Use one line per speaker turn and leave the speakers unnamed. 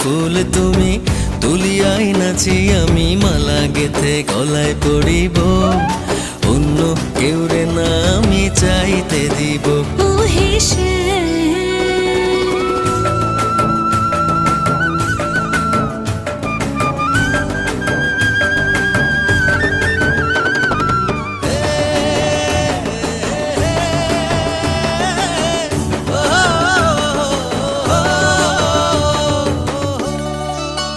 ফুল তুমি, তুলিয়াই নাচি আমি, মালা গেথে গলায় পড়িব, অন্য কেউরে না আমি চাইতে দিব।
ও হেসে